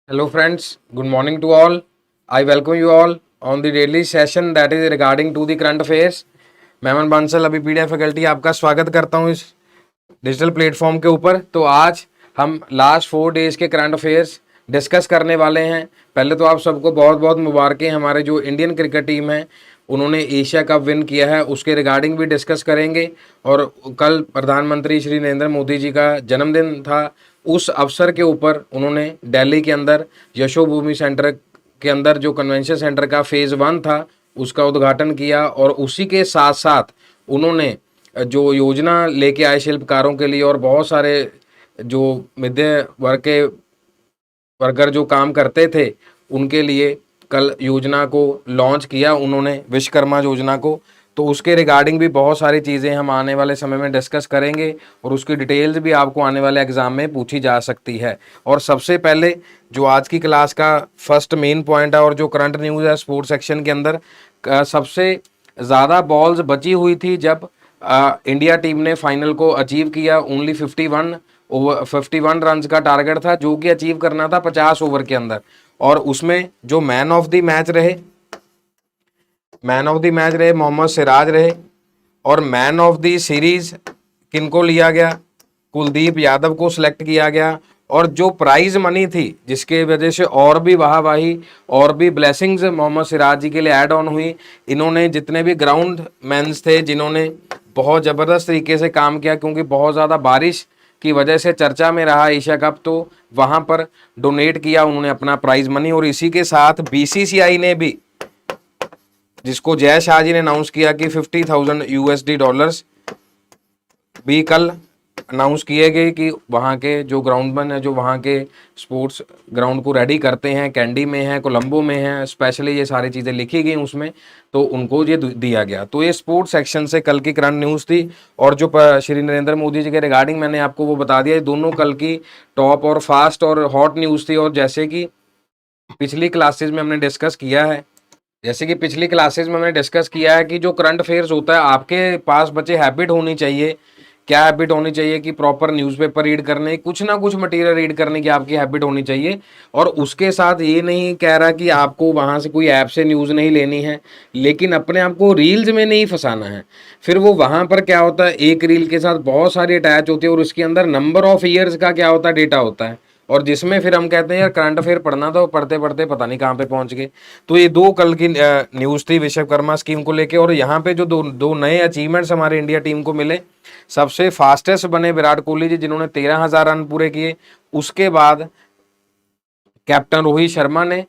Hello friends, good morning to all. I welcome you all on the daily session that is regarding to the current affairs. मैं अमन बांसल अभी PDF faculty आपका स्वागत करता हूँ इस digital platform के ऊपर। तो आज हम लास्ट 4 डेज के करंट अफेयर्स डिस्कस करने वाले हैं। पहले तो आप सबको बहुत बहुत मुबारकें। हमारे जो इंडियन क्रिकेट टीम है उन्होंने एशिया कप विन किया है, उसके रिगार्डिंग भी डिस्कस करेंगे। और कल प्रधानमंत्री श्री नरेंद्र मोदी जी का जन्मदिन था, उस अवसर के ऊपर उन्होंने दिल्ली के अंदर यशोभूमि सेंटर के अंदर जो कन्वेंशन सेंटर का फेज़ 1 था उसका उद्घाटन किया। और उसी के साथ साथ उन्होंने जो योजना लेके आए शिल्पकारों के लिए और बहुत सारे जो मध्य वर्ग के वर्कर जो काम करते थे उनके लिए कल योजना को लॉन्च किया उन्होंने, विश्वकर्मा योजना को। तो उसके रिगार्डिंग भी बहुत सारी चीज़ें हम आने वाले समय में डिस्कस करेंगे और उसकी डिटेल्स भी आपको आने वाले एग्जाम में पूछी जा सकती है। और सबसे पहले जो आज की क्लास का फर्स्ट मेन पॉइंट है और जो करंट न्यूज़ है स्पोर्ट्स सेक्शन के अंदर, सबसे ज़्यादा बॉल्स बची हुई थी जब इंडिया टीम ने फाइनल को अचीव किया। ओनली 51 रन का टारगेट था जो कि अचीव करना था 50 ओवर के अंदर। और उसमें जो मैन ऑफ द मैच रहे मोहम्मद सिराज रहे। और मैन ऑफ द सीरीज किनको लिया गया? कुलदीप यादव को सिलेक्ट किया गया। और जो प्राइज मनी थी जिसके वजह से और भी वाहवाही और भी ब्लेसिंग्स मोहम्मद सिराज जी के लिए ऐड ऑन हुई, इन्होंने जितने भी ग्राउंड मैन्स थे जिन्होंने बहुत ज़बरदस्त तरीके से काम किया, क्योंकि बहुत ज़्यादा बारिश की वजह से चर्चा में रहा एशिया कप, तो वहाँ पर डोनेट किया उन्होंने अपना प्राइज मनी। और इसी के साथ बीसीसीआई ने भी, जिसको जय शाह जी ने अनाउंस किया कि $50,000 भी कल अनाउंस किए गए कि वहाँ के जो ग्राउंडमैन है, जो वहाँ के स्पोर्ट्स ग्राउंड को रेडी करते हैं, कैंडी में है, कोलंबो में है, स्पेशली ये सारी चीज़ें लिखी गई उसमें, तो उनको ये दिया गया। तो ये स्पोर्ट्स सेक्शन से कल की करंट न्यूज़ थी। और जो श्री नरेंद्र मोदी जी के रिगार्डिंग मैंने आपको वो बता दिया, ये दोनों कल की टॉप और फास्ट और हॉट न्यूज़ थी। और जैसे कि पिछली क्लासेज में हमने डिस्कस किया है कि जो करंट अफेयर्स होता है आपके पास बच्चे हैबिट होनी चाहिए। क्या हैबिट होनी चाहिए? कि प्रॉपर न्यूज़पेपर रीड करने, कुछ ना कुछ मटेरियल रीड करने की आपकी हैबिट होनी चाहिए। और उसके साथ ये नहीं कह रहा कि आपको वहाँ से कोई ऐप से न्यूज़ नहीं लेनी है, लेकिन अपने आप को रील्स में नहीं फंसाना है। फिर वो वहाँ पर क्या होता है, एक रील के साथ बहुत सारी अटैच होती है और उसके अंदर नंबर ऑफ ईयर्स का क्या होता है, डेटा होता है। और जिसमें फिर हम कहते हैं यार करंट अफेयर पढ़ना था, पढ़ते पढ़ते पता नहीं कहाँ पे पहुंच गए। तो ये दो कल की न्यूज़ थी विश्वकर्मा स्कीम को लेके। और यहाँ पे जो दो नए अचीवमेंट्स हमारे इंडिया टीम को मिले, सबसे फास्टेस्ट बने विराट कोहली जी जिन्होंने 13,000 रन पूरे किए। उसके बाद कैप्टन रोहित शर्मा ने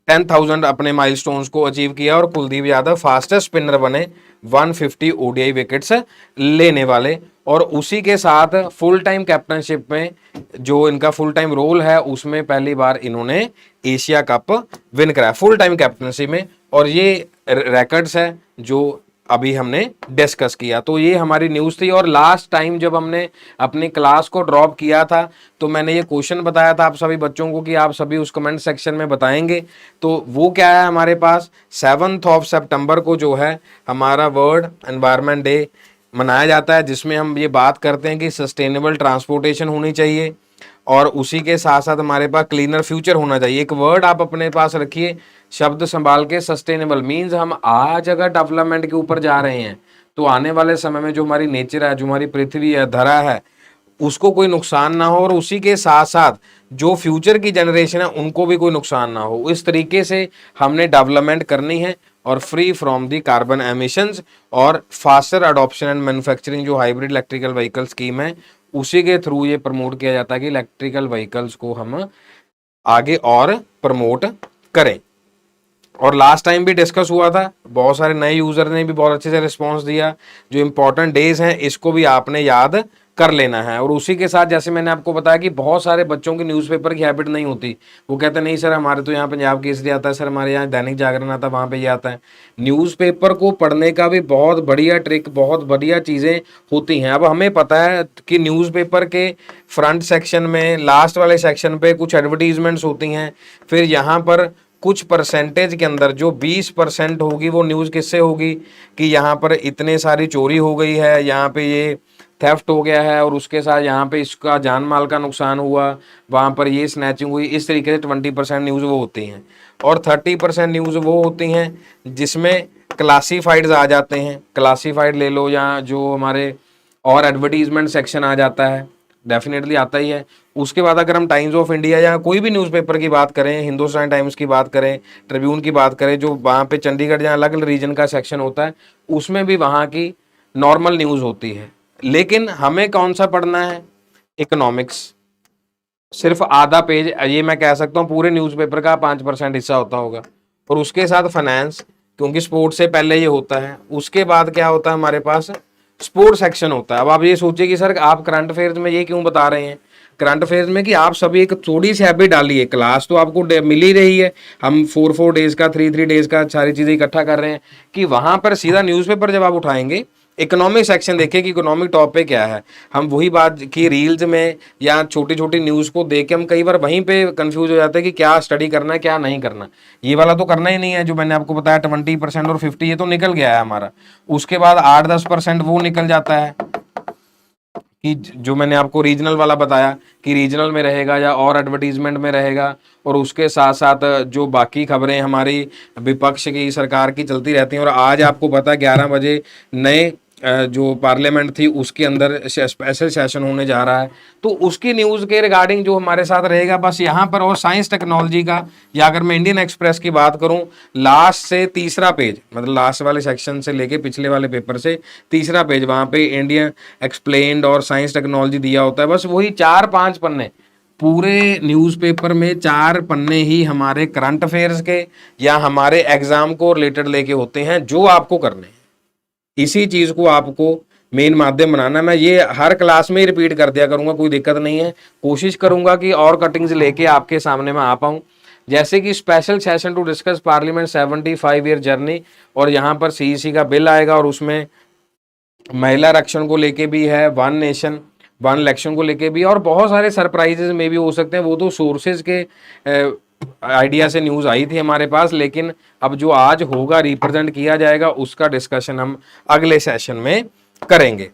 10,000 अपने माइलस्टोन्स को अचीव किया। और कुलदीप यादव फास्टेस्ट स्पिनर बने 150 ओडीआई विकेट्स लेने वाले। और उसी के साथ फुल टाइम कैप्टनशिप में जो इनका फुल टाइम रोल है उसमें पहली बार इन्होंने एशिया कप विन कराया फुल टाइम कैप्टनसी में। और ये रिकॉर्ड्स है जो अभी हमने डिस्कस किया। तो ये हमारी न्यूज़ थी। और लास्ट टाइम जब हमने अपनी क्लास को ड्रॉप किया था तो मैंने ये क्वेश्चन बताया था आप सभी बच्चों को कि आप सभी उस कमेंट सेक्शन में बताएंगे। तो वो क्या है, हमारे पास 7 सितंबर को जो है हमारा वर्ल्ड एनवायरनमेंट डे मनाया जाता है, जिसमें हम ये बात करते हैं कि सस्टेनेबल ट्रांसपोर्टेशन होनी चाहिए और उसी के साथ साथ हमारे पास क्लीनर फ्यूचर होना चाहिए। एक वर्ड आप अपने पास रखिए, शब्द संभाल के, सस्टेनेबल मीन्स हम आज अगर डेवलपमेंट के ऊपर जा रहे हैं तो आने वाले समय में जो हमारी नेचर है, जो हमारी पृथ्वी है, धरा है, उसको कोई नुकसान ना हो। और उसी के साथ साथ जो फ्यूचर की जनरेशन है उनको भी कोई नुकसान ना हो। इस तरीके से हमने डेवलपमेंट करनी है और free from the carbon emissions और फास्टर अडॉप्शन एंड मैन्युफैक्चरिंग जो हाइब्रिड इलेक्ट्रिकल व्हीकल स्कीम है उसी के थ्रू ये प्रमोट किया जाता है कि इलेक्ट्रिकल व्हीकल्स को हम आगे और प्रमोट करें। और लास्ट टाइम भी डिस्कस हुआ था, बहुत सारे नए यूजर ने भी बहुत अच्छे से रिस्पांस दिया। जो इंपॉर्टेंट डेज हैं इसको भी आपने याद कर लेना है। और उसी के साथ जैसे मैंने आपको बताया कि बहुत सारे बच्चों की न्यूज़पेपर की हैबिट नहीं होती, वो कहते नहीं सर हमारे तो यहाँ पंजाब केसरी आता है, सर हमारे यहाँ दैनिक जागरण आता है, वहाँ पे ये आता है। न्यूज़पेपर को पढ़ने का भी बहुत बढ़िया ट्रिक, बहुत बढ़िया चीज़ें होती हैं। अब हमें पता है कि न्यूज़पेपर के फ्रंट सेक्शन में, लास्ट वाले सेक्शन पे कुछ एडवर्टीजमेंट्स होती हैं। फिर यहाँ पर कुछ परसेंटेज के अंदर जो 20% होगी वो न्यूज़ किससे होगी कि यहाँ पर इतने सारी चोरी हो गई है, यहाँ पे ये थेफ्ट हो गया है और उसके साथ यहाँ पे इसका जान माल का नुकसान हुआ, वहाँ पर ये स्नैचिंग हुई, इस तरीके से 20% न्यूज़ वो होती हैं। और 30% न्यूज़ वो होती हैं जिसमें क्लासीफाइड्स आ जाते हैं। क्लासीफाइड ले लो या जो हमारे और एडवर्टीजमेंट सेक्शन आ जाता है, डेफिनेटली आता ही है। उसके बाद अगर हम टाइम्स ऑफ इंडिया या कोई भी न्यूज़पेपर की बात करें, हिंदुस्तान टाइम्स की बात करें, ट्रिब्यून की बात करें, जो वहाँ पे चंडीगढ़ जहाँ अलग अलग रीजन का सेक्शन होता है, उसमें भी वहाँ की नॉर्मल न्यूज़ होती है। लेकिन हमें कौन सा पढ़ना है? इकोनॉमिक्स। सिर्फ आधा पेज, ये मैं कह सकता हूँ पूरे न्यूज़पेपर का 5% हिस्सा होता होगा। और उसके साथ फाइनेंस, क्योंकि स्पोर्ट्स से पहले ये होता है। उसके बाद क्या होता है हमारे पास? स्पोर्ट्स सेक्शन होता है। अब आप ये सोचिए कि सर आप करंट अफेयर्स में ये क्यों बता रहे हैं? करंट अफेयर्स में कि आप सभी एक थोड़ी सी हैबिट डालिए। क्लास तो आपको मिल ही रही है, हम 4 डेज का 3 डेज का सारी चीज़ें इकट्ठा कर रहे हैं, कि वहाँ पर सीधा न्यूज़पेपर जब आप उठाएंगे, इकोनॉमिक सेक्शन देखिए कि इकोनॉमिक टॉपिक क्या है। हम वही बात की रील्स में या छोटी छोटी न्यूज़ को देख के हम कई बार वहीं पे कंफ्यूज हो जाते हैं कि क्या स्टडी करना है क्या नहीं करना। ये वाला तो करना ही नहीं है, जो मैंने आपको बताया 20% और 50 ये तो निकल गया है हमारा। उसके बाद 8-10% वो निकल जाता है कि जो मैंने आपको रीजनल वाला बताया कि रीजनल में रहेगा या और एडवर्टीजमेंट में रहेगा। और उसके साथ साथ जो बाकी खबरें हमारी विपक्ष की सरकार की चलती रहती हैं। और आज आपको पता है 11 बजे नए जो पार्लियामेंट थी उसके अंदर स्पेशल सेशन होने जा रहा है, तो उसकी न्यूज़ के रिगार्डिंग जो हमारे साथ रहेगा बस यहाँ पर। और साइंस टेक्नोलॉजी का, या अगर मैं इंडियन एक्सप्रेस की बात करूँ, लास्ट से तीसरा पेज, मतलब लास्ट वाले सेक्शन से लेके पिछले वाले पेपर से तीसरा पेज, वहाँ पे इंडियन एक्सप्लेन्ड और साइंस टेक्नोलॉजी दिया होता है। बस वही 4-5 पन्ने पूरे न्यूज़पेपर में, 4 पन्ने ही हमारे करंट अफेयर्स के या हमारे एग्जाम को रिलेटेड लेके होते हैं, जो आपको करने हैं। इसी चीज को आपको मेन माध्यम बनाना। मैं ये हर क्लास में ही रिपीट कर दिया करूंगा, कोई दिक्कत नहीं है। कोशिश करूंगा कि और कटिंग्स लेके आपके सामने मैं आ पाऊं, जैसे कि special session to discuss parliament 75 year journey, और यहाँ पर सीईसी का बिल आएगा और उसमें महिला आरक्षण को लेके भी है, वन नेशन वन इलेक्शन को लेके भी, और बहुत सारे सरप्राइजेस में भी हो सकते हैं। वो तो सोर्सेज के आइडिया से न्यूज़ आई थी हमारे पास, लेकिन अब जो आज होगा रिप्रेजेंट किया जाएगा उसका डिस्कशन हम अगले सेशन में करेंगे।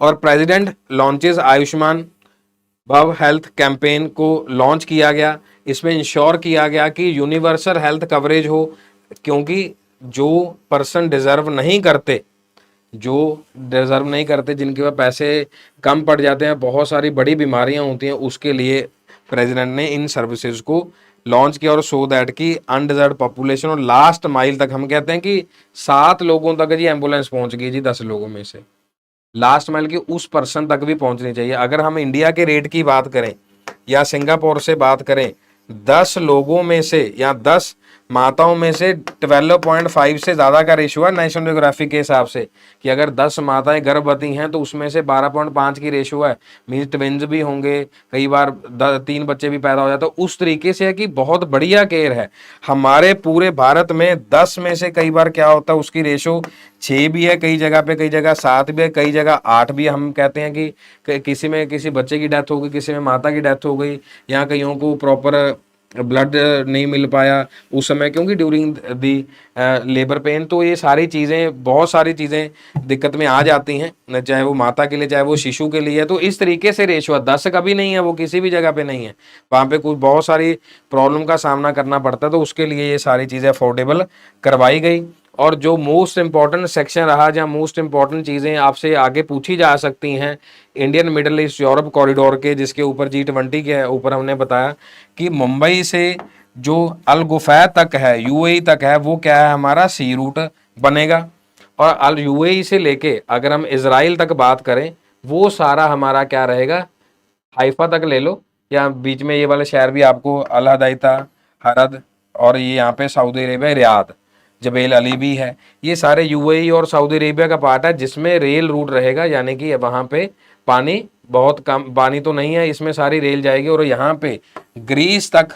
और प्रेसिडेंट लॉन्चेस आयुष्मान भव हेल्थ कैंपेन को लॉन्च किया गया। इसमें इंश्योर किया गया कि यूनिवर्सल हेल्थ कवरेज हो, क्योंकि जो पर्सन डिजर्व नहीं करते, जिनके पास पैसे कम पड़ जाते हैं, बहुत सारी बड़ी बीमारियां होती हैं, उसके लिए प्रेसिडेंट ने इन सर्विसेज को लॉन्च किया। और सो दैट कि अनडिजर्व पॉपुलेशन और लास्ट माइल तक, हम कहते हैं कि 7 लोगों तक जी एम्बुलेंस पहुंच गई जी 10 लोगों में से, लास्ट माइल की उस पर्सन तक भी पहुंचनी चाहिए। अगर हम इंडिया के रेट की बात करें या सिंगापुर से बात करें, 10 लोगों में से या 10 माताओं में से 12.5 से ज़्यादा का रेशियो है नेशनल ज्योग्राफिक के हिसाब से, कि अगर 10 माताएं गर्भवती हैं तो उसमें से 12.5 की रेशियो है। मीन्स ट्विंस भी होंगे, कई बार 3 बच्चे भी पैदा हो जाते, तो उस तरीके से है कि बहुत बढ़िया केयर है। हमारे पूरे भारत में 10 में से कई बार क्या होता है, उसकी रेशियो 6 भी है कई जगह पे, कई जगह 7 भी है, कई जगह 8 भी। हम कहते हैं कि किसी में किसी बच्चे की डेथ हो गई, किसी में माता की डेथ हो गई, या कईयों को प्रॉपर ब्लड नहीं मिल पाया उस समय, क्योंकि ड्यूरिंग दी लेबर पेन। तो ये सारी चीज़ें, बहुत सारी चीज़ें दिक्कत में आ जाती हैं, चाहे वो माता के लिए चाहे वो शिशु के लिए। तो इस तरीके से रेशो 10 का भी नहीं है, वो किसी भी जगह पे नहीं है, वहाँ पे कुछ बहुत सारी प्रॉब्लम का सामना करना पड़ता है। तो उसके लिए ये सारी चीज़ें अफोर्डेबल करवाई गई। और जो मोस्ट इंपॉर्टेंट सेक्शन रहा, जहाँ मोस्ट इंपॉर्टेंट चीज़ें आपसे आगे पूछी जा सकती हैं, Indian middle east Europe corridor के, जिसके ऊपर G20 के ऊपर हमने बताया कि मुंबई से जो अल गुफैद तक है, यूएई तक है, वो क्या है, हमारा सी रूट बनेगा। और अल यूएई से लेके अगर हम इजराइल तक बात करें, वो सारा हमारा क्या रहेगा, हाइफा तक ले लो, या बीच में ये वाले शहर भी आपको, अल हदैता, हरद, और ये यहाँ पे Saudi Arabia Riyadh, Jebel Ali भी है। ये सारे यूएई और सऊदी अरेबिया का पार्ट है, जिसमें रेल रूट रहेगा, यानी कि वहाँ पे पानी बहुत कम, पानी तो नहीं है, इसमें सारी रेल जाएगी। और यहाँ पे ग्रीस तक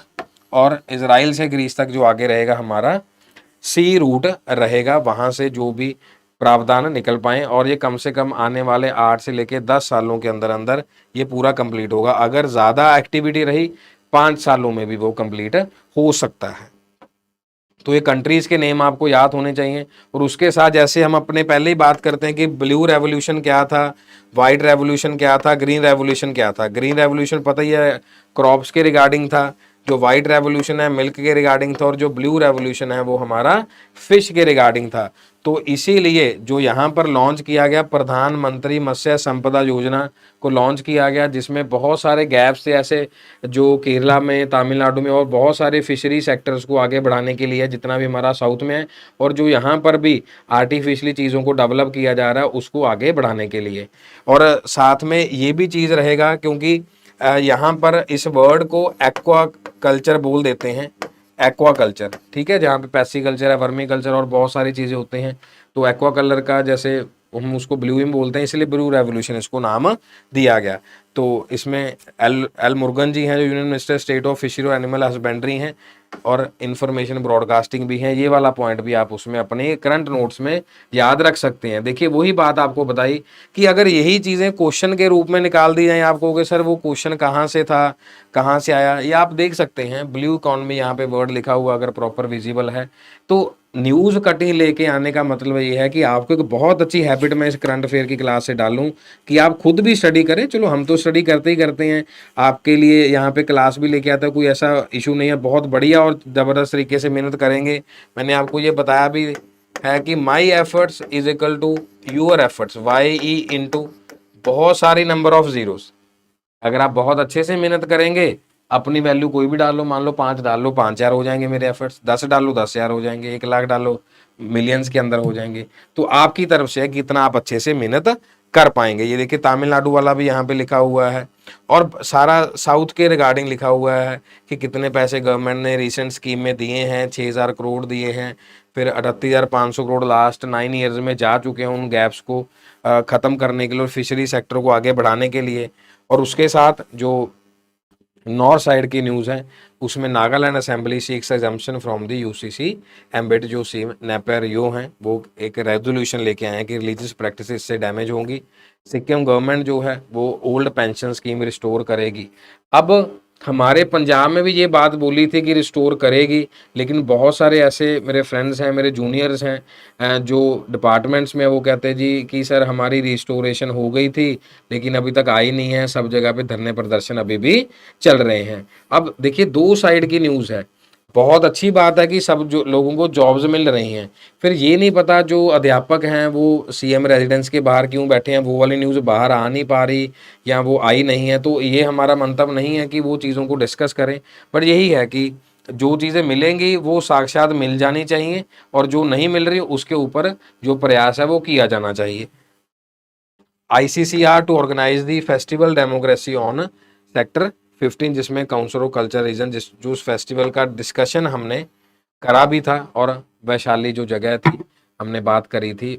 और इजराइल से ग्रीस तक जो आगे रहेगा हमारा सी रूट रहेगा, वहाँ से जो भी प्रावधान निकल पाए। और ये कम से कम आने वाले 8 से लेके 10 सालों के अंदर अंदर ये पूरा कंप्लीट होगा। अगर ज़्यादा एक्टिविटी रही 5 सालों में भी वो कंप्लीट हो सकता है। तो ये कंट्रीज के नेम आपको याद होने चाहिए। और उसके साथ जैसे हम अपने पहले ही बात करते हैं कि ब्लू रेवोल्यूशन क्या था, वाइट रेवोल्यूशन क्या था, ग्रीन रेवोल्यूशन क्या था। ग्रीन रेवोल्यूशन पता ही है क्रॉप्स के रिगार्डिंग था, जो वाइट रेवोल्यूशन है मिल्क के रिगार्डिंग था, और जो ब्लू रेवोल्यूशन है वो हमारा फिश के रिगार्डिंग था। तो इसीलिए जो यहाँ पर लॉन्च किया गया प्रधानमंत्री मत्स्य संपदा योजना को लॉन्च किया गया, जिसमें बहुत सारे गैप्स थे ऐसे जो केरला में, तमिलनाडु में, और बहुत सारे फिशरी सेक्टर्स को आगे बढ़ाने के लिए जितना भी हमारा साउथ में है, और जो यहाँ पर भी आर्टिफिशियली चीज़ों को डेवलप किया जा रहा है उसको आगे बढ़ाने के लिए। और साथ में ये भी चीज़ रहेगा क्योंकि यहाँ पर इस वर्ड को एक्वा कल्चर बोल देते हैं, एक्वा कल्चर, ठीक है, जहाँ पे पैसी कल्चर है, वर्मी कल्चर और बहुत सारी चीज़ें होते हैं। तो एक्वा कलर का जैसे हम उसको ब्लू में बोलते हैं, इसलिए ब्लू रेवोल्यूशन इसको नाम दिया गया। तो इसमें एल मुरुगन जी हैं जो union minister state of fishery और एनिमल हस्बेंड्री हैं, और इंफॉर्मेशन ब्रॉडकास्टिंग भी है। ये वाला पॉइंट भी आप उसमें अपने करंट नोट्स में याद रख सकते हैं। देखिए वही बात आपको बताई कि अगर यही चीज़ें क्वेश्चन के रूप में निकाल दी जाए, आप कहोगे सर वो क्वेश्चन कहाँ से था, कहाँ से आया। ये आप देख सकते हैं ब्लू इकॉनमी यहाँ पे वर्ड लिखा हुआ अगर प्रॉपर विजिबल है। तो न्यूज़ कटिंग लेके आने का मतलब ये है कि आपको एक बहुत अच्छी हैबिट में इस करंट अफेयर की क्लास से डालूं कि आप खुद भी स्टडी करें। चलो हम तो स्टडी करते ही करते हैं, आपके लिए यहाँ पे क्लास भी लेके आता है, कोई ऐसा इशू नहीं है। बहुत बढ़िया और ज़बरदस्त तरीके से मेहनत करेंगे। मैंने आपको ये बताया भी है कि my efforts is equal to your efforts, YE into बहुत सारी नंबर ऑफ जीरोस। अगर आप बहुत अच्छे से मेहनत करेंगे, अपनी वैल्यू कोई भी डाल लो, मान लो 5 डाल लो, 5,000 हो जाएंगे मेरे एफर्ट्स, 10 डाल लो 10,000 हो जाएंगे, 1 लाख डालो मिलियंस के अंदर हो जाएंगे। तो आपकी तरफ से है कि इतना आप अच्छे से मेहनत कर पाएंगे। ये देखिए तमिलनाडु वाला भी यहाँ पे लिखा हुआ है, और सारा साउथ के रिगार्डिंग लिखा हुआ है कि कितने पैसे गवर्नमेंट ने रिसेंट स्कीम में दिए हैं। 6,000 करोड़ दिए हैं, फिर 38,500 करोड़ लास्ट 9 ईयर्स में जा चुके हैं उन गैप्स को ख़त्म करने के लिए और फिशरी सेक्टर को आगे बढ़ाने के लिए। और उसके साथ जो नॉर्थ साइड की न्यूज़ है उसमें Nagaland assembly seeks exemption from the UCC embed, जो सी नेपर यो हैं वो एक रेजोल्यूशन लेके आए हैं कि रिलीजियस प्रैक्टिस इससे डैमेज होंगी। सिक्किम गवर्नमेंट जो है वो ओल्ड पेंशन स्कीम रिस्टोर करेगी। अब हमारे पंजाब में भी ये बात बोली थी कि रिस्टोर करेगी, लेकिन बहुत सारे ऐसे मेरे फ्रेंड्स हैं, मेरे जूनियर्स हैं जो डिपार्टमेंट्स में, वो कहते हैं जी कि सर हमारी रिस्टोरेशन हो गई थी लेकिन अभी तक आई नहीं है, सब जगह पे धरने प्रदर्शन अभी भी चल रहे हैं। अब देखिए दो साइड की न्यूज़ है। बहुत अच्छी बात है कि सब जो लोगों को जॉब्स मिल रही हैं, फिर ये नहीं पता जो अध्यापक हैं वो सीएम रेजिडेंस के बाहर क्यों बैठे हैं, वो वाली न्यूज़ बाहर आ नहीं पा रही या वो आई नहीं है। तो ये हमारा मंतव्य नहीं है कि वो चीज़ों को डिस्कस करें, पर यही है कि जो चीज़ें मिलेंगी वो साक्षात मिल जानी चाहिए, और जो नहीं मिल रही उसके ऊपर जो प्रयास है वो किया जाना चाहिए। ICCR to organise the festival democracy on sector 15, जिसमें काउंसिल ऑफ कल्चर रीजन, जो उस फेस्टिवल का डिस्कशन हमने करा भी था, और वैशाली जो जगह थी हमने बात करी थी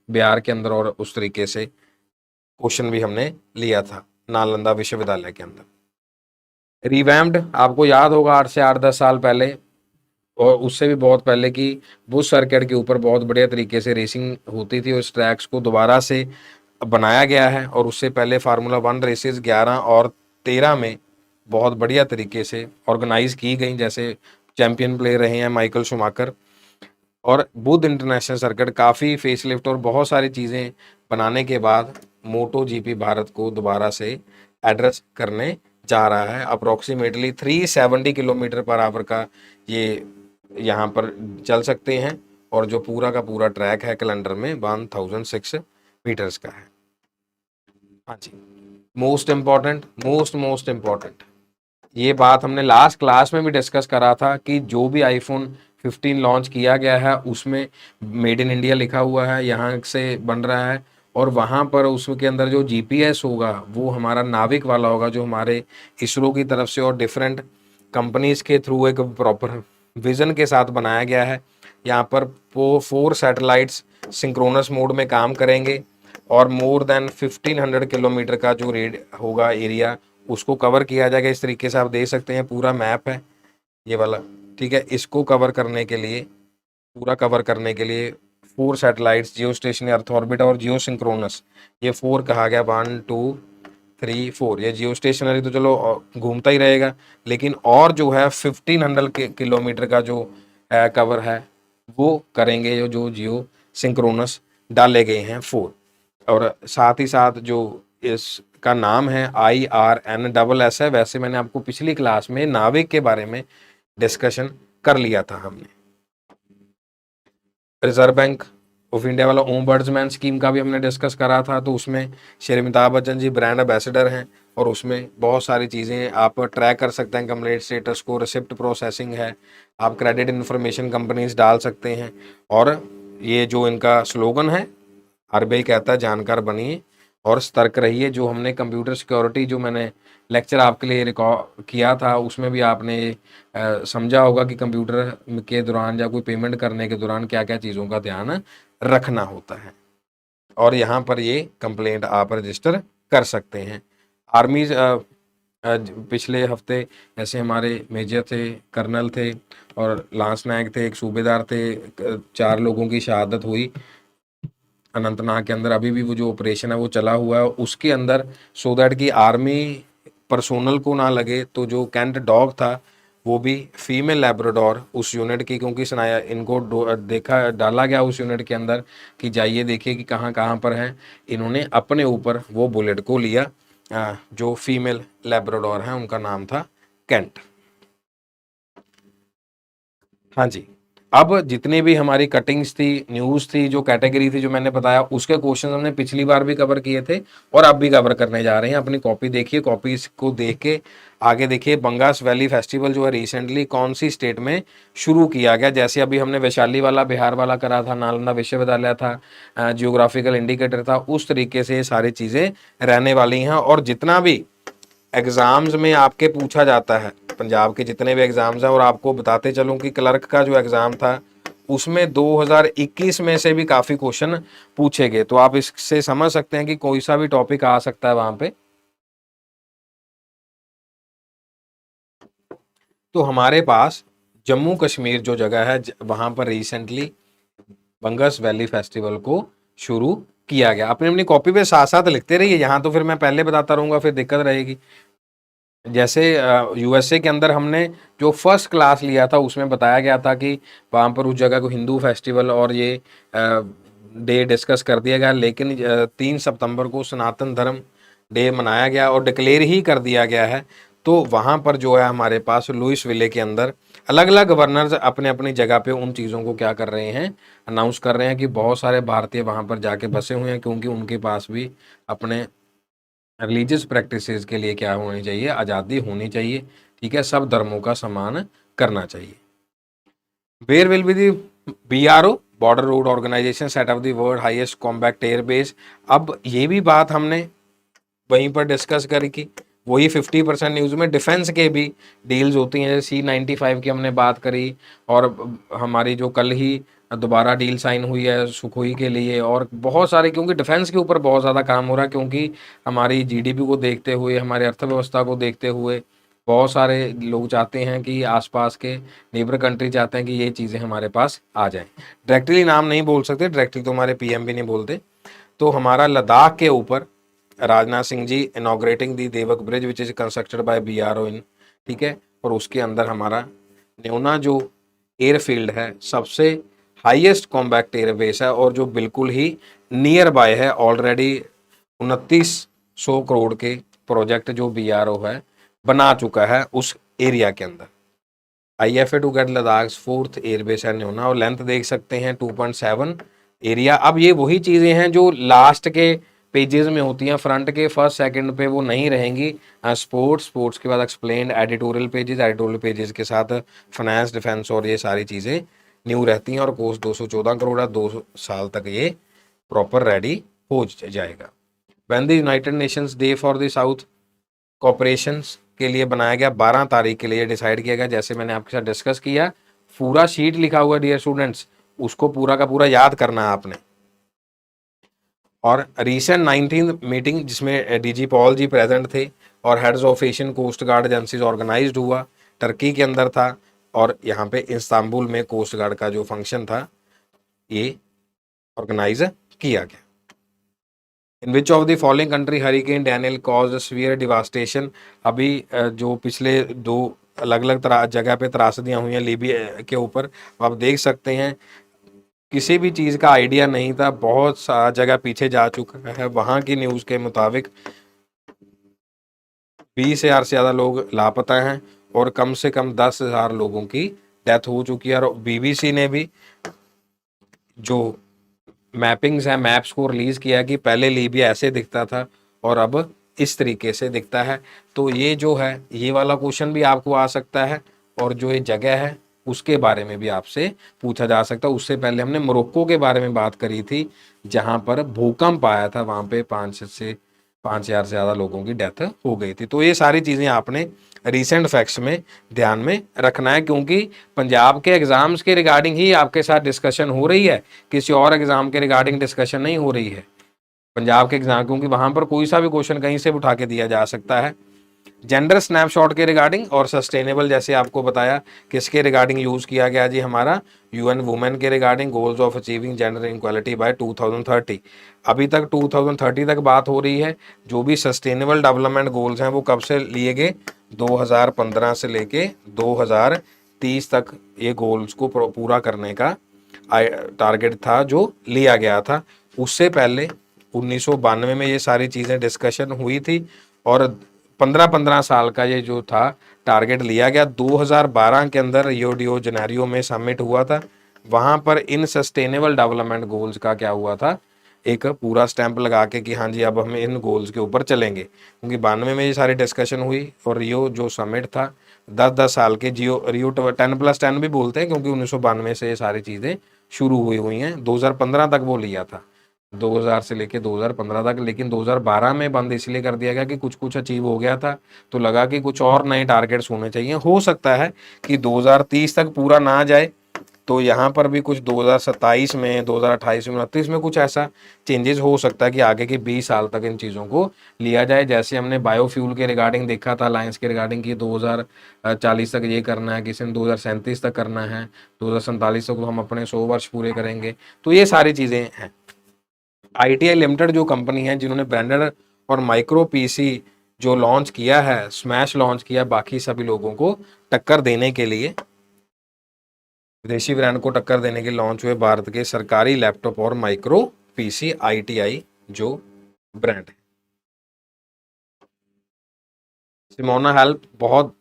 बिहार के अंदर, और उस तरीके से क्वेश्चन भी हमने लिया था नालंदा विश्वविद्यालय के अंदर। रिवैम्ड आपको याद होगा 8 से 10 साल पहले और उससे भी बहुत पहले की बुश सर्किट के ऊपर बहुत बढ़िया तरीके से रेसिंग होती थी, और उस ट्रैक्स को दोबारा से बनाया गया है। और उससे पहले फार्मूला 1 रेसेस 11 और 13 में बहुत बढ़िया तरीके से ऑर्गेनाइज की गई, जैसे चैंपियन प्लेयर रहे हैं माइकल शुमाकर। और बुध इंटरनेशनल सर्किट काफ़ी फेसलिफ्ट और बहुत सारी चीज़ें बनाने के बाद मोटो जीपी भारत को दोबारा से एड्रेस करने जा रहा है। अप्रोक्सीमेटली 370 किलोमीटर पर आवर का ये यहाँ पर चल सकते हैं, और जो पूरा का पूरा ट्रैक है कैलेंडर में 1006 मीटर्स का है। हाँ जी, मोस्ट इम्पॉर्टेंट ये बात हमने लास्ट क्लास में भी डिस्कस करा था कि जो भी आईफोन 15 लॉन्च किया गया है उसमें मेड इन इंडिया लिखा हुआ है, यहाँ से बन रहा है, और वहाँ पर उसके अंदर जो जीपीएस होगा वो हमारा नाविक वाला होगा, जो हमारे इसरो की तरफ से और डिफरेंट कंपनीज के थ्रू एक प्रॉपर विजन के साथ बनाया गया है। यहाँ पर 4 सैटेलाइट्स सिंक्रोनस मोड में काम करेंगे, और मोर देन 1500 किलोमीटर का जो रेड होगा एरिया उसको कवर किया जाएगा। इस तरीके से आप देख सकते हैं पूरा मैप है ये वाला, ठीक है। इसको कवर करने के लिए, पूरा कवर करने के लिए 4 सैटेलाइट्स, जियो स्टेशनरी, अर्थ ऑर्बिटर और जियो सिंक्रोनस, ये 4 कहा गया, 1 2 3 4। ये जियो स्टेशनरी तो चलो घूमता ही रहेगा, लेकिन और जो है 1500 किलोमीटर का जो कवर है वो करेंगे, जो जियो सिंक्रोनस डाले गए हैं 4। और साथ ही साथ जो इसका नाम है IRNSS है, वैसे मैंने आपको पिछली क्लास में नाविक के बारे में डिस्कशन कर लिया था हमने। रिजर्व बैंक ऑफ इंडिया वाला ओम्बड्समैन स्कीम का भी हमने डिस्कस करा था, तो उसमें श्री अमिताभ बच्चन जी ब्रांड एम्बेसडर हैं और उसमें बहुत सारी चीज़ें आप ट्रैक कर सकते हैं, कंप्लेंट स्टेटस को, रिसिप्ट प्रोसेसिंग है, आप क्रेडिट इन्फॉर्मेशन कंपनीज डाल सकते हैं। और ये जो इनका स्लोगन है, RBI कहता है जानकार बनिए और सतर्क रहिए, जो हमने कंप्यूटर सिक्योरिटी जो मैंने लेक्चर आपके लिए रिकॉर्ड किया था उसमें भी आपने समझा होगा कि कंप्यूटर के दौरान या कोई पेमेंट करने के दौरान क्या क्या चीज़ों का ध्यान रखना होता है। और यहाँ पर ये कंप्लेंट आप रजिस्टर कर सकते हैं। आर्मी पिछले हफ्ते ऐसे हमारे मेजर थे, कर्नल थे और लांस नायक थे, एक सूबेदार थे, 4 लोगों की शहादत हुई अनंतनाग के अंदर। अभी भी वो जो ऑपरेशन है वो चला हुआ है उसके अंदर, सो दैट कि आर्मी पर्सोनल को ना लगे, तो जो कैंट डॉग था वो भी फीमेल लैब्राडोर उस यूनिट की, क्योंकि सुनाया इनको देखा डाला गया उस यूनिट के अंदर कि जाइए देखिए कि कहाँ कहाँ पर हैं। इन्होंने अपने ऊपर वो बुलेट को लिया। जो फीमेल लैब्राडोर हैं उनका नाम था कैंट। हाँ जी, अब जितनी भी हमारी कटिंग्स थी, न्यूज़ थी, जो कैटेगरी थी जो मैंने बताया, उसके क्वेश्चन हमने पिछली बार भी कवर किए थे और अब भी कवर करने जा रहे हैं। अपनी कॉपी देखिए, कॉपी को देख के आगे देखिए। बंगास वैली फेस्टिवल जो है रिसेंटली कौन सी स्टेट में शुरू किया गया, जैसे अभी हमने वैशाली वाला बिहार वाला करा था, नालंदा विश्वविद्यालय था, जियोग्राफिकल इंडिकेटर था, उस तरीके से ये सारी चीज़ें रहने वाली हैं। और जितना भी एग्जाम्स में आपके पूछा जाता है, पंजाब के जितने भी एग्जाम्स हैं, और आपको बताते चलूं कि क्लर्क का जो एग्जाम था उसमें 2021 में से भी काफी क्वेश्चन पूछे गए, तो आप इससे समझ सकते हैं कि कोई सा भी टॉपिक आ सकता है वहां पे। तो हमारे पास जम्मू कश्मीर जो जगह है वहां पर रिसेंटली बंगस वैली फेस्टिवल को शुरू किया गया। अपनी अपनी कॉपी पे साथ साथ लिखते रहिए, यहाँ तो फिर मैं पहले बताता रहूंगा, फिर दिक्कत रहेगी। जैसे USA के अंदर हमने जो फर्स्ट क्लास लिया था उसमें बताया गया था कि वहाँ पर उस जगह को हिंदू फेस्टिवल और ये डे डिस्कस कर दिया गया, लेकिन 3 सितंबर को सनातन धर्म डे मनाया गया और डिक्लेयर ही कर दिया गया है। तो वहाँ पर जो है हमारे पास लुइस विले के अंदर अलग अलग गवर्नर्स अपने अपनी जगह पे उन चीज़ों को क्या कर रहे हैं, अनाउंस कर रहे हैं कि बहुत सारे भारतीय वहाँ पर जाके बसे हुए हैं, क्योंकि उनके पास भी अपने रिलीजियस प्रैक्टिसेस के लिए क्या होनी चाहिए, आज़ादी होनी चाहिए। ठीक है, सब धर्मों का सम्मान करना चाहिए। Where will be the BRO, border road organisation, set of the world highest combat air base. अब ये भी बात हमने वहीं पर डिस्कस करी कि वही 50% न्यूज़ में डिफेंस के भी डील्स होती हैं, जैसे C-95 की हमने बात करी, और हमारी जो कल ही दोबारा डील साइन हुई है सुखोई के लिए, और बहुत सारे, क्योंकि डिफेंस के ऊपर बहुत ज़्यादा काम हो रहा है, क्योंकि हमारी GDP को देखते हुए, हमारे अर्थव्यवस्था को देखते हुए बहुत सारे लोग चाहते हैं कि आसपास के नेबर कंट्री चाहते हैं कि ये चीज़ें हमारे पास आ जाएं। डायरेक्टली नाम नहीं बोल सकते, डायरेक्टली तो हमारे PM भी नहीं बोलते। तो हमारा लद्दाख के ऊपर राजनाथ सिंह जी इनॉग्रेटिंग दी देवक bridge which is constructed by BRO इन, ठीक है। और उसके अंदर हमारा न्योना जो एयरफील्ड है सबसे हाईएस्ट कॉम्बैक्ट एयरबेस है, और जो बिल्कुल ही नियर बाय है। ऑलरेडी 2900 करोड़ के प्रोजेक्ट जो BRO है बना चुका है उस एरिया के अंदर। IFA to get Ladakh 4th airbase है न्योना, और लेंथ देख सकते हैं 2.7 एरिया। अब ये वही चीज़ें हैं जो लास्ट के पेजेस में होती हैं, फ्रंट के फर्स्ट सेकंड पे वो नहीं रहेंगी। स्पोर्ट्स के बाद एक्सप्लेन, एडिटोरियल पेजेस के साथ फाइनेंस, डिफेंस और ये सारी चीज़ें न्यू रहती हैं। और कोस्ट 214 करोड़ है, 2 साल तक ये प्रॉपर रेडी हो जाएगा। When the United Nations day for the south cooperations के लिए बनाया गया, 12 तारीख के लिए डिसाइड किया गया, जैसे मैंने आपके साथ डिस्कस किया। पूरा शीट लिखा हुआ डियर स्टूडेंट्स, उसको पूरा का पूरा याद करना है आपने। और रिसेंट 19th मीटिंग जिसमें DG पॉल जी प्रेजेंट थे और heads of Asian coast guard agencies organised हुआ, टर्की के अंदर था, और यहाँ पे इस्तांबुल में कोस्ट गार्ड का जो फंक्शन था ये ऑर्गेनाइज किया गया। In which of the following country hurricane Daniel caused severe devastation. अभी जो पिछले 2 अलग अलग जगह पे त्रासदियां हुई हैं लीबिया के ऊपर। आप देख सकते हैं किसी भी चीज़ का आइडिया नहीं था, बहुत सा जगह पीछे जा चुका है। वहाँ की न्यूज़ के मुताबिक 20,000 से ज़्यादा लोग लापता हैं और कम से कम 10,000 लोगों की डेथ हो चुकी है। और बीबीसी ने भी जो मैपिंग्स हैं, मैप्स को रिलीज किया कि पहले लीबिया ऐसे दिखता था और अब इस तरीके से दिखता है। तो ये जो है, ये वाला क्वेश्चन भी आपको आ सकता है, और जो ये जगह है उसके बारे में भी आपसे पूछा जा सकता है। उससे पहले हमने मोरक्को के बारे में बात करी थी, जहां पर भूकंप आया था, वहां पे 5,000 से ज़्यादा लोगों की डेथ हो गई थी। तो ये सारी चीज़ें आपने रीसेंट फैक्ट्स में ध्यान में रखना है, क्योंकि पंजाब के एग्जाम्स के रिगार्डिंग ही आपके साथ डिस्कशन हो रही है, किसी और एग्जाम के रिगार्डिंग डिस्कशन नहीं हो रही है। पंजाब के एग्जाम, क्योंकि वहां पर कोई सा भी क्वेश्चन कहीं से उठा के दिया जा सकता है। जेंडर स्नैपशॉट के रिगार्डिंग और सस्टेनेबल, जैसे आपको बताया किसके रिगार्डिंग यूज किया गया जी, हमारा यूएन वुमेन के regarding, goals of achieving gender equality by 2030। अभी तक 2030 तक बात हो रही है। जो भी सस्टेनेबल डेवलपमेंट गोल्स हैं वो कब से लिए गए, 2015 से लेके 2030 तक ये गोल्स को पूरा करने का टारगेट था जो लिया गया था। उससे पहले 1992 में ये सारी चीज़ें डिस्कशन हुई थी, और 15-15 साल का ये जो था टारगेट लिया गया। 2012 के अंदर रियो डी जनेरियो में समिट हुआ था, वहाँ पर इन सस्टेनेबल डेवलपमेंट गोल्स का क्या हुआ था, एक पूरा स्टैंप लगा के कि हाँ जी अब हम इन गोल्स के ऊपर चलेंगे। क्योंकि 92 में ये सारी डिस्कशन हुई, और रियो जो समिट था 10-10 साल के, रियो 10+10 भी बोलते हैं, क्योंकि 1992 से ये सारी चीज़ें शुरू हुई हैं। 2015 तक वो लिया था, 2000 से लेके 2015 तक। लेकिन 2012 में बंद इसलिए कर दिया गया कि कुछ कुछ अचीव हो गया था, तो लगा कि कुछ और नए टारगेट्स होने चाहिए। हो सकता है कि 2030 तक पूरा ना जाए, तो यहाँ पर भी कुछ 2027 में, 2028 में, 29 में कुछ ऐसा चेंजेस हो सकता है कि आगे के 20 साल तक इन चीज़ों को लिया जाए। जैसे हमने बायोफ्यूल के रिगार्डिंग देखा था, अलायंस के रिगार्डिंग कि 2040 तक ये करना है, किसी ने 2037 तक करना है, 2047 तक हम अपने 100 वर्ष पूरे करेंगे। तो ये सारी चीज़ें हैं। ITI लिमिटेड जो कंपनी है, जिन्होंने ब्रांडेड और माइक्रो पीसी जो लॉन्च किया है, स्मैश लॉन्च किया बाकी सभी लोगों को टक्कर देने के लिए, विदेशी ब्रांड को टक्कर देने के लॉन्च हुए भारत के सरकारी लैपटॉप और माइक्रो पीसी ITI जो ब्रांड है। सिमोना हेल्प बहुत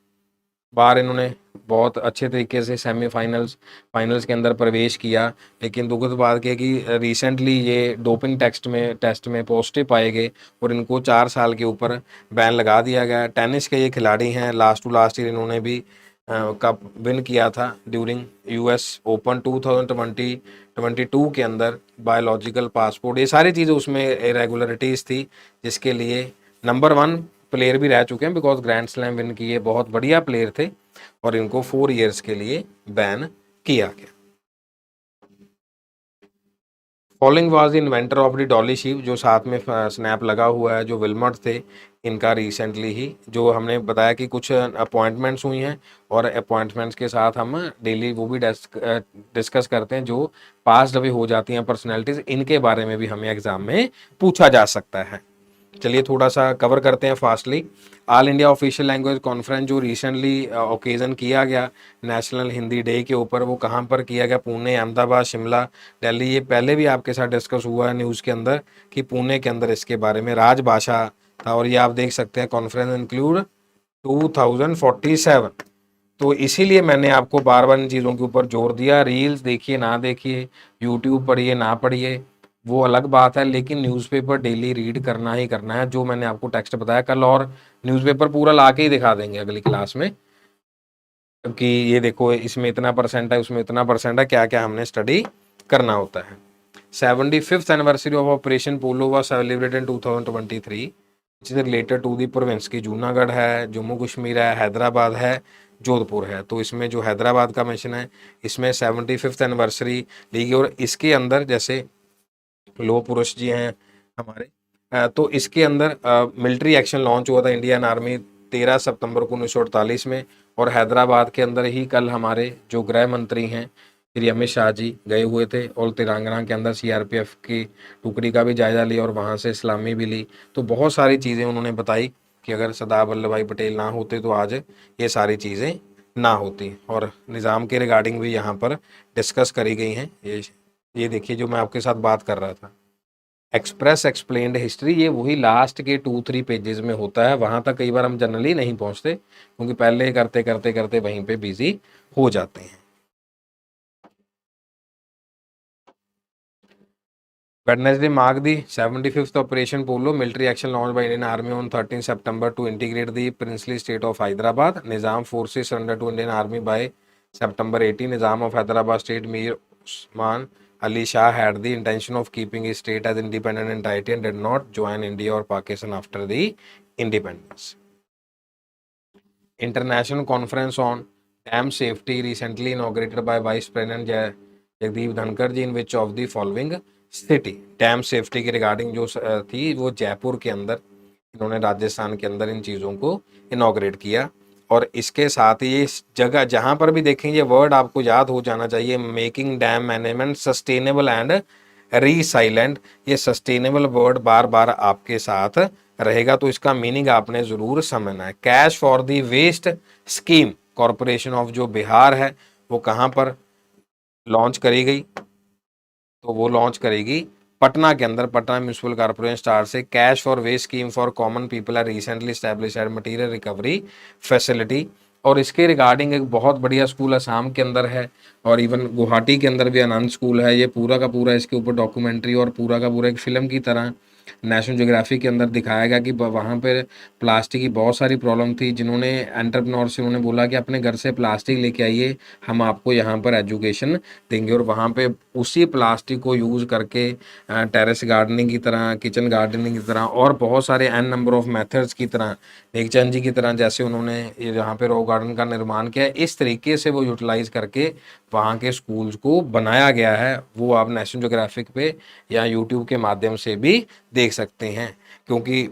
बार इन्होंने बहुत अच्छे तरीके से फाइनल्स के अंदर प्रवेश किया, लेकिन दुखद बात यह कि रिसेंटली ये डोपिंग टेस्ट में पॉजिटिव पाए गए, और इनको 4 साल के ऊपर बैन लगा दिया गया। टेनिस के ये खिलाड़ी हैं, लास्ट टू लास्ट ईयर इन्होंने भी कप विन किया था ड्यूरिंग US ओपन 2022 के अंदर। बायोलॉजिकल पासपोर्ट, ये सारी चीज़ें उसमें इरेगुलरिटीज़ थी, जिसके लिए नंबर 1 प्लेयर भी रह चुके हैं, बिकॉज ग्रैंड स्लैम विन किए, बहुत बढ़िया प्लेयर थे, और इनको 4 ईयर्स के लिए बैन किया गया। Following was the inventor of the Dolly sheep, जो साथ में स्नैप लगा हुआ है, जो विल्मट थे, इनका रिसेंटली ही जो हमने बताया कि कुछ अपॉइंटमेंट्स हुई हैं, और अपॉइंटमेंट्स के साथ हम डेली वो भी डिस्कस करते हैं जो पास अभी हो जाती हैं पर्सनैलिटीज, इनके बारे में भी हमें एग्जाम में पूछा जा सकता है। चलिए थोड़ा सा कवर करते हैं fastly. All India official language conference जो रिसेंटली ओकेजन किया गया नेशनल हिंदी डे के ऊपर, वो कहाँ पर किया गया, पुणे, अहमदाबाद, शिमला, दिल्ली। ये पहले भी आपके साथ डिस्कस हुआ है न्यूज़ के अंदर कि पुणे के अंदर इसके बारे में राजभाषा था, और ये आप देख सकते हैं कॉन्फ्रेंस इंक्लूड 2047। तो इसीलिए मैंने आपको बार बार इन चीज़ों के ऊपर जोर दिया। रील्स देखिए ना देखिए, यूट्यूब पढ़िए ना पढ़िए, वो अलग बात है, लेकिन न्यूज़पेपर डेली रीड करना ही करना है। जो मैंने आपको टेक्स्ट बताया कल, और न्यूज़पेपर पूरा ला के ही दिखा देंगे अगली क्लास में कि ये देखो इसमें इतना परसेंट है, उसमें इतना परसेंट है, क्या क्या हमने स्टडी करना होता है। 75th anniversary of operation polo was celebrated in 2023, which is related to the province की जूनागढ़ है, जम्मू कश्मीर है, हैदराबाद है, जोधपुर है। तो इसमें जो हैदराबाद का मेंशन है, इसमें 75th एनिवर्सरी ली गई, और इसके अंदर जैसे लोह पुरुष जी हैं हमारे, तो इसके अंदर मिलिट्री एक्शन लॉन्च हुआ था इंडियन आर्मी 13 सितंबर को 1948 में, और हैदराबाद के अंदर ही कल हमारे जो गृह मंत्री हैं श्री अमित शाह जी गए हुए थे, और तेलंगाना के अंदर CRPF की टुकड़ी का भी जायजा लिया, और वहाँ से सलामी भी ली। तो बहुत सारी चीज़ें उन्होंने बताई कि अगर सरदार वल्लभ भाई पटेल ना होते तो आज ये सारी चीज़ें ना होती। और निज़ाम के रिगार्डिंग भी यहाँ पर डिस्कस करी गई हैं। ये देखिए जो मैं आपके साथ बात कर रहा था, एक्सप्रेस एक्सप्लेन्ड हिस्ट्री, ये वही लास्ट के 2-3 पेजेस में होता है। वहाँ तक कई बार हम जनरली नहीं पहुँचते क्योंकि पहले करते करते करते वहीं पे बिजी हो जाते हैं। Wednesday marked the 75th Operation Polo, military action launched by Indian Army on 13 September to integrate the princely state of Hyderabad. Nizam forces surrendered to Indian Army by September 18. Nizam of Hyderabad state Mir Usman Ali Shah had the intention of keeping his state as independent entity and did not join India or Pakistan after the independence. International Conference on Dam Safety recently inaugurated by Vice President Jagdeep Dhankhar ji, in which of the following city. Dam safety के regarding जो थी वो जयपुर के अंदर, इन्होंने राजस्थान के अंदर इन चीज़ों को इनॉग्रेट किया। और इसके साथ ही इस जगह जहाँ पर भी देखेंगे वर्ड आपको याद हो जाना चाहिए, making dam management sustainable and resilient. ये सस्टेनेबल वर्ड बार बार आपके साथ रहेगा तो इसका मीनिंग आपने ज़रूर समझना है। Cash for the waste scheme corporation of जो बिहार है वो कहाँ पर लॉन्च करी गई, तो वो लॉन्च करेगी पटना के अंदर। पटना म्यूनसिपल कॉर्पोरेशन स्टार से cash for waste scheme for common people are recently establish at material recovery facility. और इसके रिगार्डिंग एक बहुत बढ़िया स्कूल असम के अंदर है और इवन गुवाहाटी के अंदर भी आनंद स्कूल है। ये पूरा का पूरा इसके ऊपर डॉक्यूमेंट्री और पूरा का पूरा एक फिल्म की तरह नेशनल ज्योग्राफी के अंदर दिखाया गया कि वहाँ पर प्लास्टिक की बहुत सारी प्रॉब्लम थी। जिन्होंने एंटरप्रेन्योर से उन्होंने बोला कि अपने घर से प्लास्टिक लेके आइए, हम आपको यहाँ पर एजुकेशन देंगे। और वहाँ पे उसी प्लास्टिक को यूज़ करके टेरेस गार्डनिंग की तरह, किचन गार्डनिंग की तरह और बहुत सारे एन नंबर ऑफ मेथड्स की तरह, नेकचंद जी की तरह जैसे उन्होंने यहाँ पे रॉक गार्डन का निर्माण किया, इस तरीके से वो यूटिलाइज करके वहाँ के स्कूल्स को बनाया गया है। वो आप नेशनल ज्योग्राफिक पे या यूट्यूब के माध्यम से भी देख सकते हैं। क्योंकि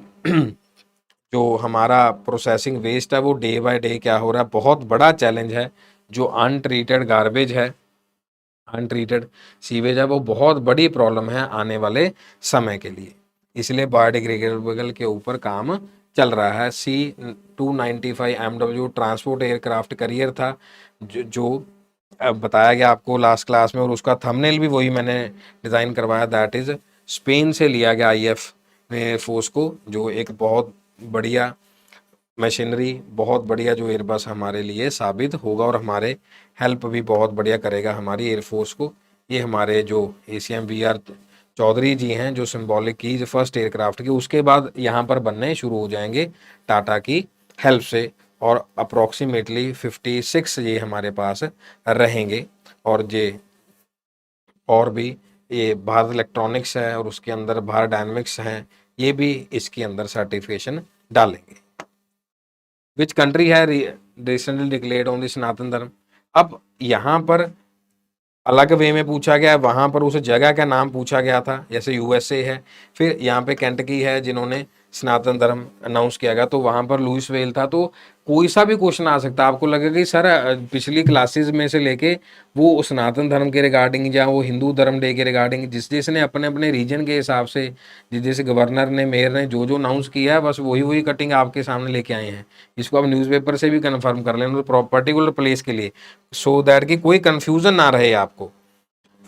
जो हमारा प्रोसेसिंग वेस्ट है वो डे बाय डे क्या हो रहा है, बहुत बड़ा चैलेंज है। जो अनट्रीटेड गार्बेज है, अनट्रीटेड सीवेज है, वो बहुत बड़ी प्रॉब्लम है आने वाले समय के लिए। इसलिए बायोडिग्रेडेबल के ऊपर काम चल रहा है। C-295 MW transport aircraft carrier था जो बताया गया आपको लास्ट क्लास में, और उसका थंबनेल भी वही मैंने डिज़ाइन करवाया। दैट इज़ स्पेन से लिया गया IF फोर्स को, जो एक बहुत बढ़िया मशीनरी, बहुत बढ़िया जो एयरबस हमारे लिए साबित होगा और हमारे हेल्प भी बहुत बढ़िया करेगा हमारी एयरफोर्स को। ये हमारे जो ACM VR चौधरी जी हैं जो सिंबॉलिक की फर्स्ट एयरक्राफ्ट की, उसके बाद यहाँ पर बनने शुरू हो जाएंगे टाटा की हेल्प से। और अप्रॉक्सीमेटली 56 ये हमारे पास रहेंगे। और ये और भी ये भारत इलेक्ट्रॉनिक्स है और उसके अंदर भारत डायनेमिक्स हैं, ये भी इसके अंदर सर्टिफिकेशन डालेंगे। विच कंट्री है रिसेंटली डिक्लेयर्ड ऑन द सनातन धर्म। अब यहाँ पर अलग वे में पूछा गया है, वहाँ पर उस जगह का नाम पूछा गया था, जैसे USA है। फिर यहाँ पे केंटकी है जिन्होंने सनातन धर्म अनाउंस किया गया, तो वहाँ पर लुइस वेल था। तो कोई सा भी क्वेश्चन आ सकता है। आपको लगेगा कि सर पिछली क्लासेस में से लेके वो सनातन धर्म के रिगार्डिंग या वो हिंदू धर्म डे के रिगार्डिंग जिस जिसने अपने अपने रीजन के हिसाब से, जिस जैसे गवर्नर ने, मेयर ने जो जो अनाउंस किया है, बस वही वही कटिंग आपके सामने लेके आए हैं। इसको आप न्यूज़पेपर से भी कन्फर्म कर लेना पर्टिकुलर प्लेस के लिए, सो दैट कि कोई कन्फ्यूजन ना रहे आपको।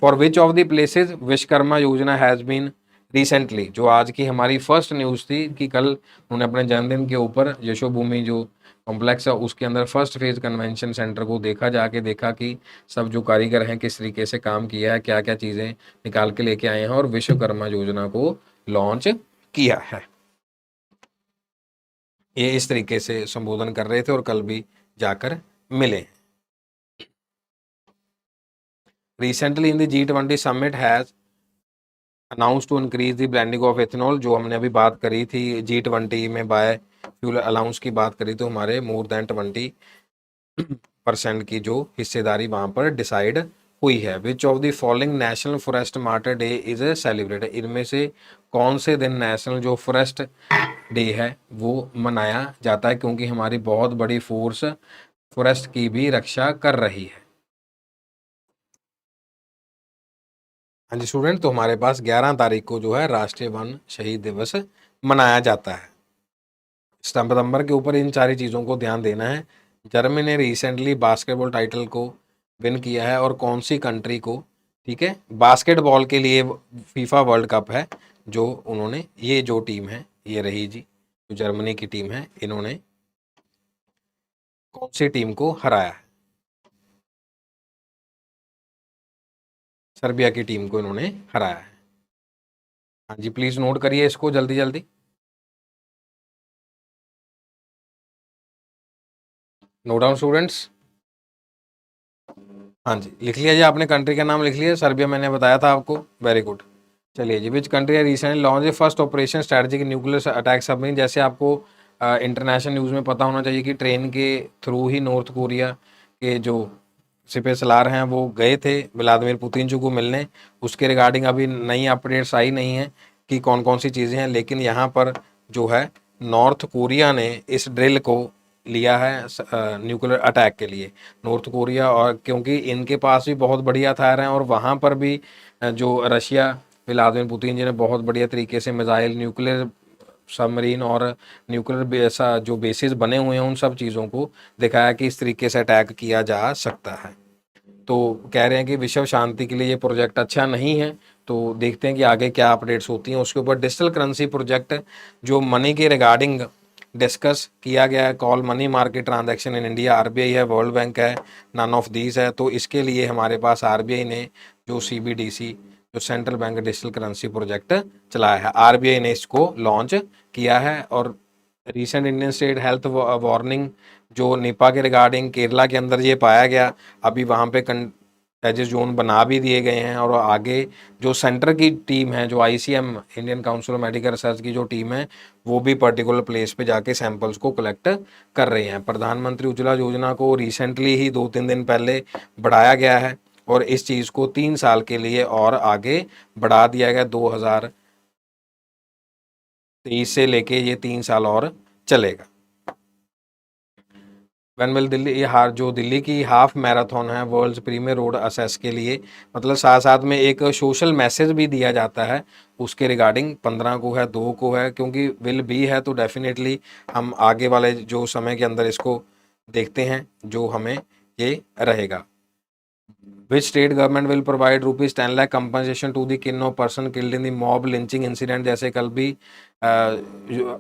For which of the places Vishwakarma योजना हैज़ बीन रिसेंटली, जो आज की हमारी फर्स्ट न्यूज़ थी कि कल उन्होंने अपने जन्मदिन के ऊपर यशोभूमि जो कॉम्प्लेक्स है उसके अंदर फर्स्ट फेज कन्वेंशन सेंटर को देखा कि सब जो कारीगर हैं किस तरीके से काम किया है, क्या क्या चीज़ें निकाल के लेके आए हैं और विश्वकर्मा योजना को लॉन्च किया है। ये इस तरीके से संबोधन कर रहे थे और कल भी जाकर मिले। Recently in the G20 summit has announce to increase the blending of ethanol, जो हमने अभी बात करी थी G20 में बाय फ्यूल अलाउंस की बात करी, तो हमारे मोर देन 20% की जो हिस्सेदारी वहाँ पर डिसाइड हुई है। विच of the following national forest martyr day is celebrated, इनमें से कौन से दिन नेशनल जो फॉरेस्ट डे है वो मनाया जाता है, क्योंकि हमारी बहुत बड़ी फोर्स फॉरेस्ट की भी रक्षा कर रही है। हाँ जी स्टूडेंट, तो हमारे पास 11 तारीख को जो है राष्ट्रीय वन शहीद दिवस मनाया जाता है। सितंबर के ऊपर इन सारी चीज़ों को ध्यान देना है। जर्मनी ने रिसेंटली बास्केटबॉल टाइटल को विन किया है और कौन सी कंट्री को, ठीक है, बास्केटबॉल के लिए फीफा वर्ल्ड कप है जो उन्होंने, ये जो टीम है ये रही जी, जो जर्मनी की टीम है, इन्होंने कौन सी टीम को हराया है? सर्बिया की टीम को इन्होंने हराया है। हाँ जी, प्लीज नोट करिए इसको जल्दी जल्दी। Note down students. हाँ जी, लिख लिया जी आपने, कंट्री का नाम लिख लिया, सर्बिया मैंने बताया था आपको, वेरी गुड। चलिए जी, विच कंट्री है recently launch a first operation strategic nuclear attack submarine. जैसे आपको इंटरनेशनल न्यूज़ में पता होना चाहिए कि ट्रेन के थ्रू ही नॉर्थ कोरिया के जो सिपह सलार हैं वो गए थे व्लादिमीर पुतिन जी को मिलने। उसके रिगार्डिंग अभी नई अपडेट्स आई नहीं है कि कौन कौन सी चीज़ें हैं, लेकिन यहाँ पर जो है नॉर्थ कोरिया ने इस ड्रिल को लिया है न्यूक्लियर अटैक के लिए, नॉर्थ कोरिया, और क्योंकि इनके पास भी बहुत बढ़िया हथियार हैं और वहाँ पर भी जो रशिया, व्लादिमीर पुतिन जी ने बहुत बढ़िया तरीके से मिसाइल, न्यूक्लियर सबमरीन और न्यूक्लियर ऐसा जो बेसिस बने हुए हैं उन सब चीज़ों को दिखाया कि इस तरीके से अटैक किया जा सकता है। तो कह रहे हैं कि विश्व शांति के लिए ये प्रोजेक्ट अच्छा नहीं है। तो देखते हैं कि आगे क्या अपडेट्स होती हैं। उसके ऊपर डिजिटल करेंसी प्रोजेक्ट जो मनी के रिगार्डिंग डिस्कस किया गया है, call money market transaction in India, RBI है, वर्ल्ड बैंक है, नन ऑफ दीज है। तो इसके लिए हमारे पास आरबीआई ने जो सीबीडीसी, जो central bank digital currency project चलाया है, आरबीआई ने इसको लॉन्च किया है। और recent Indian state health warning जो निपा के रिगार्डिंग केरला के अंदर ये पाया गया, अभी वहाँ पे कंटेजियस जोन बना भी दिए गए हैं और आगे जो सेंटर की टीम है, जो ICM Indian council of medical research की जो टीम है, वो भी पर्टिकुलर प्लेस पे जाके सैंपल्स को कलेक्ट कर रहे हैं। प्रधानमंत्री उज्ज्वला योजना को रिसेंटली ही 2-3 दिन पहले बढ़ाया गया है और इस चीज़ को 3 साल के लिए और आगे बढ़ा दिया गया, 2023 से लेके ये 3 साल और चलेगा। वैन विल दिल्ली, ये हार जो दिल्ली की हाफ मैराथन है वर्ल्ड्स प्रीमियर रोड असेस के लिए, मतलब साथ साथ में एक सोशल मैसेज भी दिया जाता है उसके रिगार्डिंग, 15 को है, 2 को है, क्योंकि विल बी है तो डेफिनेटली हम आगे वाले जो समय के अंदर इसको देखते हैं जो हमें ये रहेगा। Which state government will provide rupees 10 lakh compensation to the kin of person killed in the mob lynching incident? जैसे कल भी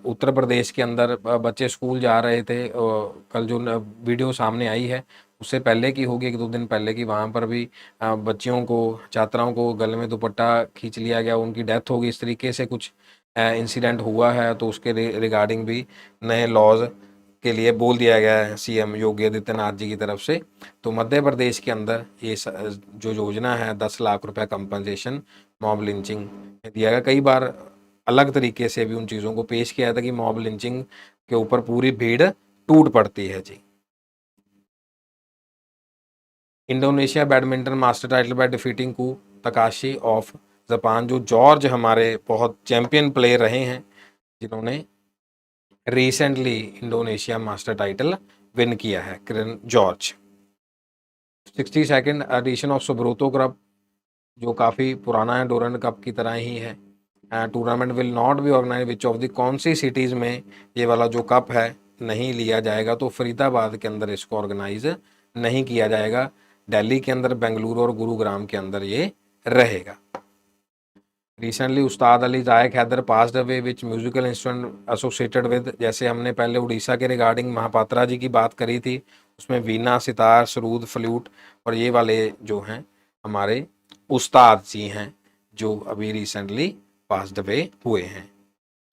उत्तर प्रदेश के अंदर बच्चे स्कूल जा रहे थे, कल जो वीडियो सामने आई है उससे पहले की होगी, 1-2 दिन पहले की, वहाँ पर भी बच्चियों को, छात्राओं को गले में दुपट्टा खींच लिया गया, उनकी डेथ हो गई, इस तरीके से कुछ इंसिडेंट हुआ है। तो उसके रिगार्डिंग भी नए लॉज के लिए बोल दिया गया है सीएम योगी आदित्यनाथ जी की तरफ से। तो मध्य प्रदेश के अंदर ये जो योजना है 10 लाख रुपए कंपनसेशन मॉब लिंचिंग में दिया गया। कई बार अलग तरीके से भी उन चीज़ों को पेश किया था कि मॉब लिंचिंग के ऊपर पूरी भीड़ टूट पड़ती है जी। Indonesia badminton master title by defeating Ku Takashi of Japan, जो जॉर्ज हमारे बहुत चैंपियन प्लेयर रहे हैं जिन्होंने recently Indonesia master title win किया है, Kiran George. 62nd edition of Subroto cup, जो काफ़ी पुराना है, डोरंड कप की तरह ही है। Tournament will not be organise which of the, कौन सी सिटीज़ में ये वाला जो कप है नहीं लिया जाएगा? तो फरीदाबाद के अंदर इसको ऑर्गेनाइज नहीं किया जाएगा, दिल्ली के अंदर, बेंगलुरु और गुरुग्राम के अंदर ये रहेगा। Recently Ustad Ali Zaki Hader passed away which musical instrument associated with, जैसे हमने पहले उड़ीसा के रिगार्डिंग महापात्रा जी की बात करी थी, उसमें वीणा, सितार, सरूद, फ्लूट, और ये वाले जो हैं हमारे उस्ताद जी हैं जो अभी रिसेंटली पास्ड अवे हुए हैं।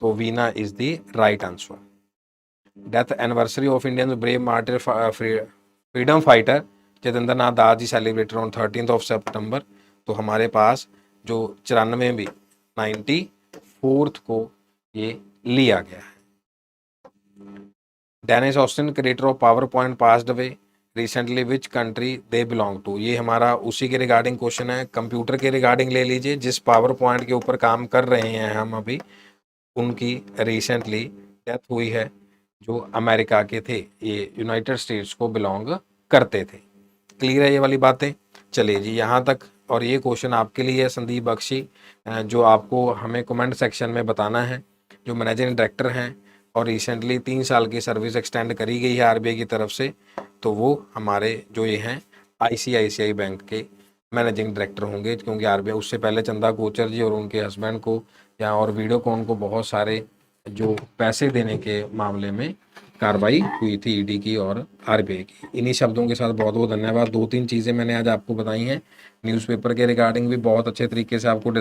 तो veena is the right answer. Death anniversary of Indian brave martyr freedom fighter Jitendra Nath Das ji celebrated on 13 September. तो हमारे पास जो 94वीं 94th को ये लिया गया है। Dennis Austin creator of PowerPoint passed away recently, which country they belong to? ये हमारा उसी के रिगार्डिंग क्वेश्चन है, कंप्यूटर के रिगार्डिंग ले लीजिए, जिस पावर पॉइंट के ऊपर काम कर रहे हैं हम अभी, उनकी रिसेंटली डेथ हुई है, जो अमेरिका के थे, ये यूनाइटेड स्टेट्स को बिलोंग करते थे। क्लियर है ये वाली बातें? चलिए जी यहाँ तक। और ये क्वेश्चन आपके लिए है संदीप बख्शी, जो आपको हमें कमेंट सेक्शन में बताना है, जो मैनेजिंग डायरेक्टर हैं और रिसेंटली 3 साल की सर्विस एक्सटेंड करी गई है आरबीआई की तरफ से। तो वो हमारे जो ये हैं आईसीआईसीआई बैंक के मैनेजिंग डायरेक्टर होंगे, क्योंकि आरबीआई उससे पहले चंदा कोचर जी और उनके हस्बैंड को या और वीडियोकॉन को बहुत सारे जो पैसे देने के मामले में कार्रवाई हुई थी ईडी की और आरबीआई की। इन्हीं शब्दों के साथ बहुत बहुत धन्यवाद। 2-3 चीज़ें मैंने आज आपको बताई हैं। न्यूज़पेपर के रिगार्डिंग भी बहुत अच्छे तरीके से आपको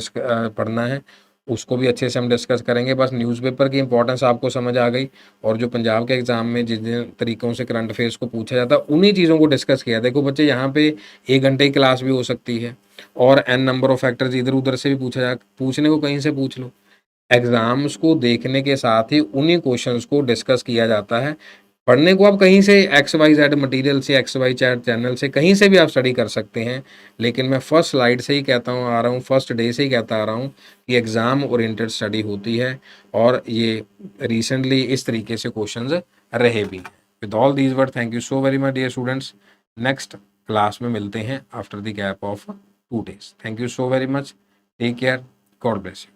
पढ़ना है, उसको भी अच्छे से हम डिस्कस करेंगे। बस न्यूज़पेपर की इंपॉर्टेंस आपको समझ आ गई, और जो पंजाब के एग्जाम में जिन जिन तरीकों से करंट अफेयर्स को पूछा जाता है उन्हीं चीज़ों को डिस्कस किया। देखो बच्चे, यहाँ पे 1 घंटे की क्लास भी हो सकती है और एन नंबर ऑफ फैक्टर्स इधर उधर से भी पूछने को कहीं से पूछ लो। एग्जाम्स को देखने के साथ ही उन्हीं क्वेश्चंस को डिस्कस किया जाता है। पढ़ने को आप कहीं से XYZ मटेरियल से, XY चैट चैनल से, कहीं से भी आप स्टडी कर सकते हैं, लेकिन मैं फर्स्ट स्लाइड से ही कहता हूँ आ रहा हूँ, फर्स्ट डे से ही कहता आ रहा हूँ कि एग्ज़ाम ओरिएंटेड स्टडी होती है, और ये रिसेंटली इस तरीके से क्वेश्चंस रहे भी। With all these word, thank you so very much dear students. Next class में मिलते हैं after the gap of 2 days। Thank you so very much, take care, God bless you.